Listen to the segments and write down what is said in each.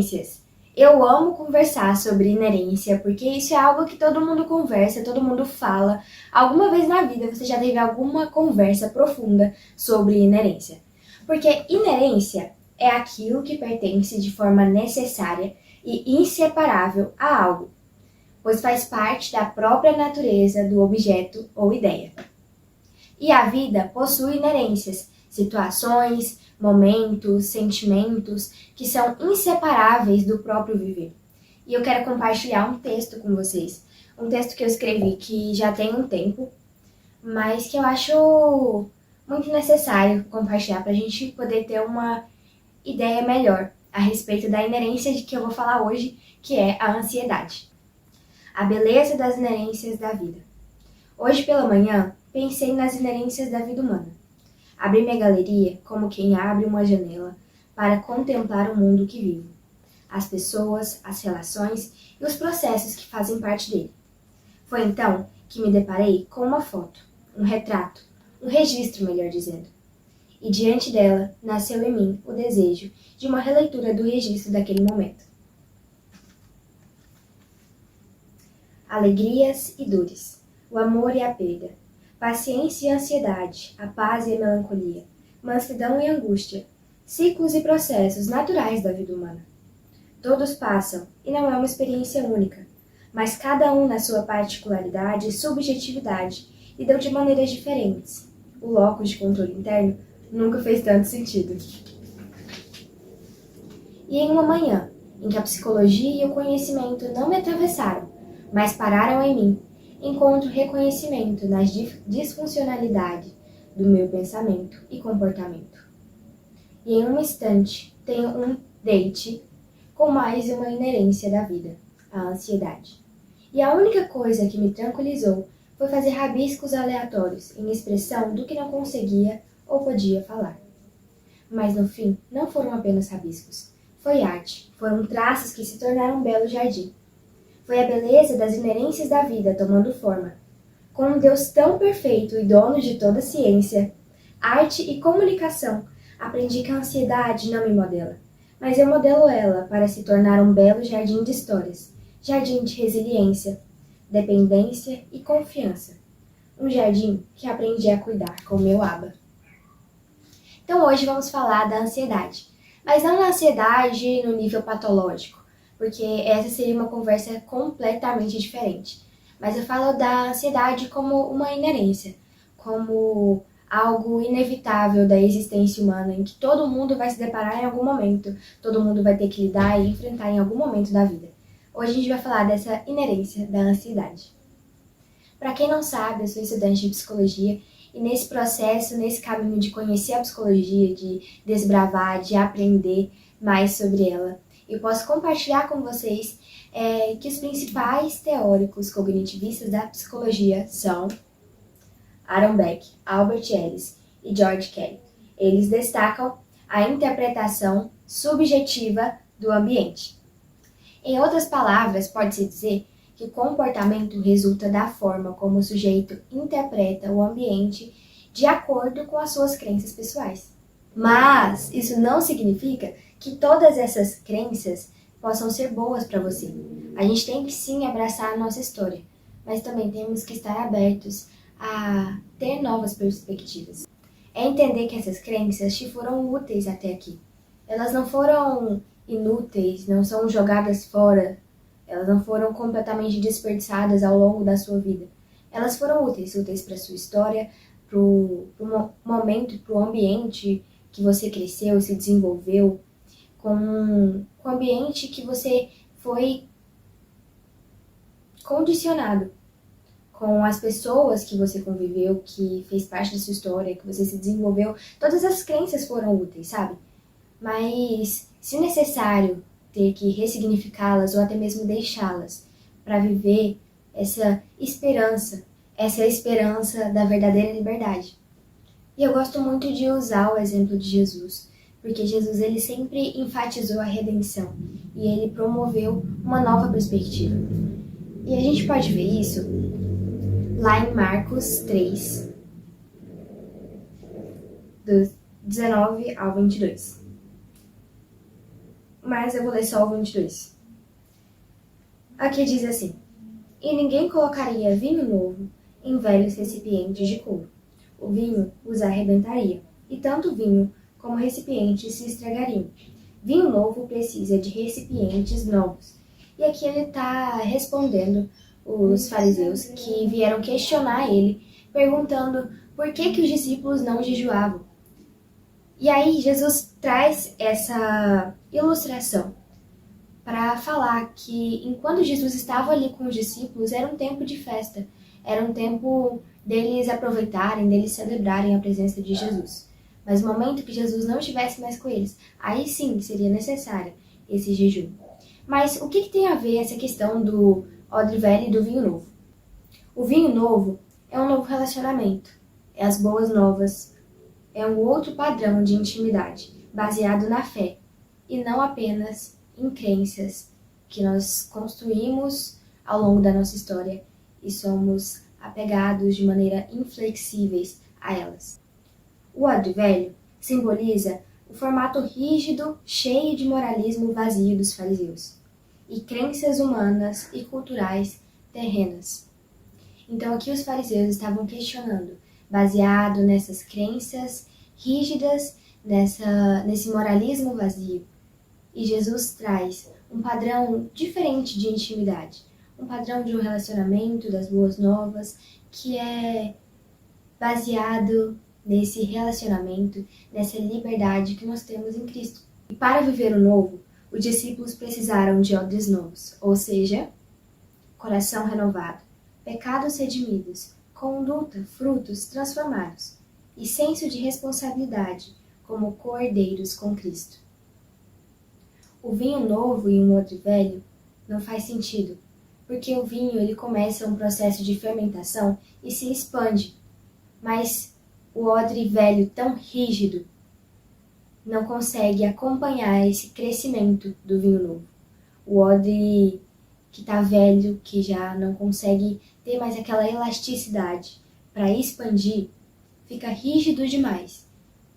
Inerências. Eu amo conversar sobre inerência, porque isso é algo que todo mundo conversa, todo mundo fala. Alguma vez na vida você já teve alguma conversa profunda sobre inerência. Porque inerência é aquilo que pertence de forma necessária e inseparável a algo, pois faz parte da própria natureza do objeto ou ideia. E a vida possui inerências, situações, momentos, sentimentos que são inseparáveis do próprio viver. E eu quero compartilhar um texto com vocês. Um texto que eu escrevi que já tem um tempo, mas que eu acho muito necessário compartilhar para a gente poder ter uma ideia melhor a respeito da inerência de que eu vou falar hoje, que é a ansiedade. A beleza das inerências da vida. Hoje pela manhã, pensei nas inerências da vida humana. Abri minha galeria como quem abre uma janela para contemplar o mundo que vivo, as pessoas, as relações e os processos que fazem parte dele. Foi então que me deparei com uma foto, um retrato, um registro, melhor dizendo. E diante dela nasceu em mim o desejo de uma releitura do registro daquele momento. Alegrias e dores, o amor e a perda, paciência e ansiedade, a paz e a melancolia, mansidão e angústia, ciclos e processos naturais da vida humana. Todos passam e não é uma experiência única, mas cada um na sua particularidade e subjetividade lidam de maneiras diferentes. O locus de controle interno nunca fez tanto sentido. E em uma manhã, em que a psicologia e o conhecimento não me atravessaram, mas pararam em mim, encontro reconhecimento nas disfuncionalidades do meu pensamento e comportamento. E em um instante tenho um date com mais uma inerência da vida, a ansiedade. E a única coisa que me tranquilizou foi fazer rabiscos aleatórios em expressão do que não conseguia ou podia falar. Mas no fim, não foram apenas rabiscos. Foi arte, foram traços que se tornaram um belo jardim. Foi a beleza das inerências da vida tomando forma. Com um Deus tão perfeito e dono de toda a ciência, arte e comunicação, aprendi que a ansiedade não me modela, mas eu modelo ela para se tornar um belo jardim de histórias, jardim de resiliência, dependência e confiança. Um jardim que aprendi a cuidar com meu aba. Então hoje vamos falar da ansiedade, mas não da ansiedade no nível patológico, porque essa seria uma conversa completamente diferente. Mas eu falo da ansiedade como uma inerência, como algo inevitável da existência humana, em que todo mundo vai se deparar em algum momento, todo mundo vai ter que lidar e enfrentar em algum momento da vida. Hoje a gente vai falar dessa inerência da ansiedade. Para quem não sabe, eu sou estudante de psicologia e nesse processo, nesse caminho de conhecer a psicologia, de desbravar, de aprender mais sobre ela, eu posso compartilhar com vocês que os principais teóricos cognitivistas da psicologia são Aaron Beck, Albert Ellis e George Kelly. Eles destacam a interpretação subjetiva do ambiente. Em outras palavras, pode-se dizer que o comportamento resulta da forma como o sujeito interpreta o ambiente de acordo com as suas crenças pessoais. Mas isso não significa que todas essas crenças possam ser boas para você. A gente tem que sim abraçar a nossa história, mas também temos que estar abertos a ter novas perspectivas. É entender que essas crenças te foram úteis até aqui. Elas não foram inúteis, não são jogadas fora, elas não foram completamente desperdiçadas ao longo da sua vida. Elas foram úteis para a sua história, para o momento, para o ambiente que você cresceu, se desenvolveu, com o ambiente que você foi condicionado, com as pessoas que você conviveu, que fez parte da sua história, que você se desenvolveu. Todas as crenças foram úteis, sabe? Mas, se necessário ter que ressignificá-las ou até mesmo deixá-las para viver essa esperança da verdadeira liberdade. E eu gosto muito de usar o exemplo de Jesus, porque Jesus ele sempre enfatizou a redenção e ele promoveu uma nova perspectiva. E a gente pode ver isso lá em Marcos 3, do 19 ao 22. mas eu vou ler só o 22. Aqui diz assim: E ninguém colocaria vinho novo em velhos recipientes de couro. O vinho os arrebentaria, e tanto o vinho como recipientes se estragariam. Vinho novo precisa de recipientes novos. E aqui ele está respondendo os fariseus que vieram questionar ele, perguntando por que os discípulos não jejuavam. E aí Jesus traz essa ilustração para falar que enquanto Jesus estava ali com os discípulos, era um tempo de festa, era um tempo deles aproveitarem, deles celebrarem a presença de Jesus. Mas no momento que Jesus não estivesse mais com eles, aí sim seria necessário esse jejum. Mas o que tem a ver essa questão do odre velho e do vinho novo? O vinho novo é um novo relacionamento, é as boas novas, é um outro padrão de intimidade, baseado na fé, e não apenas em crenças que nós construímos ao longo da nossa história e somos apegados de maneira inflexíveis a elas. O odre velho simboliza o formato rígido, cheio de moralismo vazio dos fariseus e crenças humanas e culturais terrenas. Então aqui os fariseus estavam questionando, baseado nessas crenças rígidas, nesse moralismo vazio. E Jesus traz um padrão diferente de intimidade, um padrão de um relacionamento, das boas novas, que é baseado nesse relacionamento, nessa liberdade que nós temos em Cristo. E para viver o novo, os discípulos precisaram de odres novos, ou seja, coração renovado, pecados redimidos, conduta, frutos transformados e senso de responsabilidade como cordeiros com Cristo. O vinho novo e um odre velho não faz sentido, porque o vinho ele começa um processo de fermentação e se expande, mas o odre velho tão rígido não consegue acompanhar esse crescimento do vinho novo. O odre que está velho, que já não consegue ter mais aquela elasticidade para expandir, fica rígido demais,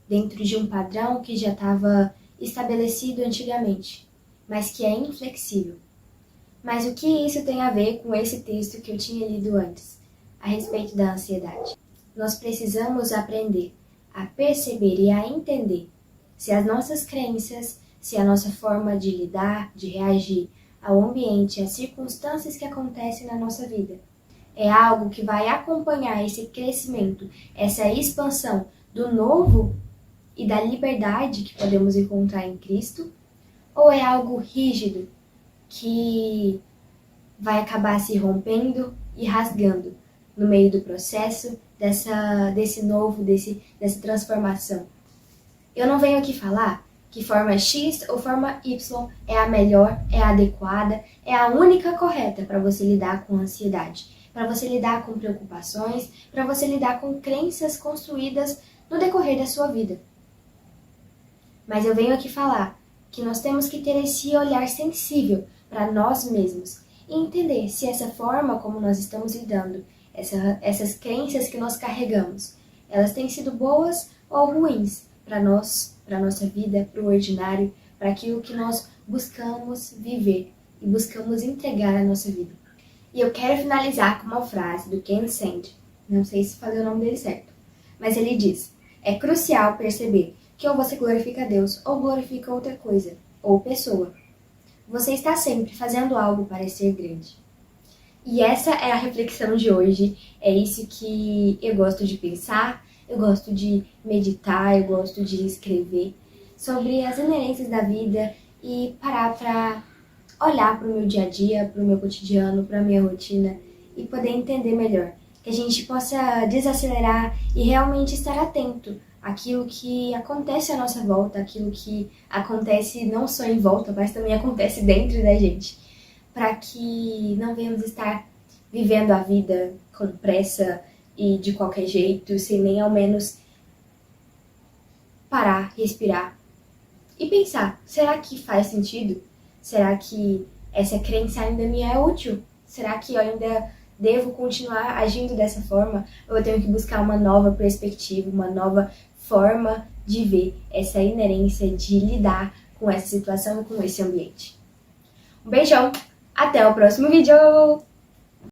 dentro de um padrão que já estava estabelecido antigamente, mas que é inflexível. Mas o que isso tem a ver com esse texto que eu tinha lido antes, a respeito da ansiedade? Nós precisamos aprender a perceber e a entender se as nossas crenças, se a nossa forma de lidar, de reagir ao ambiente, às circunstâncias que acontecem na nossa vida, é algo que vai acompanhar esse crescimento, essa expansão do novo e da liberdade que podemos encontrar em Cristo, ou é algo rígido que vai acabar se rompendo e rasgando no meio do processo desse novo, dessa transformação? Eu não venho aqui falar que forma X ou forma Y é a melhor, é a adequada, é a única correta para você lidar com ansiedade, para você lidar com preocupações, para você lidar com crenças construídas no decorrer da sua vida. Mas eu venho aqui falar que nós temos que ter esse olhar sensível para nós mesmos e entender se essa forma como nós estamos lidando, essas crenças que nós carregamos, elas têm sido boas ou ruins para nós, para a nossa vida, para o ordinário, para aquilo que nós buscamos viver e buscamos entregar à nossa vida. E eu quero finalizar com uma frase do Ken Sand, não sei se falei o nome dele certo, mas ele diz: é crucial perceber que ou você glorifica a Deus ou glorifica outra coisa, ou pessoa. Você está sempre fazendo algo para ser grande. E essa é a reflexão de hoje, é isso que eu gosto de pensar, eu gosto de meditar, eu gosto de escrever sobre as inerências da vida e parar para olhar para o meu dia a dia, para o meu cotidiano, para a minha rotina e poder entender melhor. Que a gente possa desacelerar e realmente estar atento àquilo que acontece à nossa volta, aquilo que acontece não só em volta, mas também acontece dentro da gente. Para que não venhamos estar vivendo a vida com pressa e de qualquer jeito, sem nem ao menos parar, respirar e pensar, será que faz sentido? Será que essa crença ainda me é útil? Será que eu ainda devo continuar agindo dessa forma? Ou eu tenho que buscar uma nova perspectiva, uma nova forma de ver essa inerência de lidar com essa situação e com esse ambiente. Um beijão, até o próximo vídeo!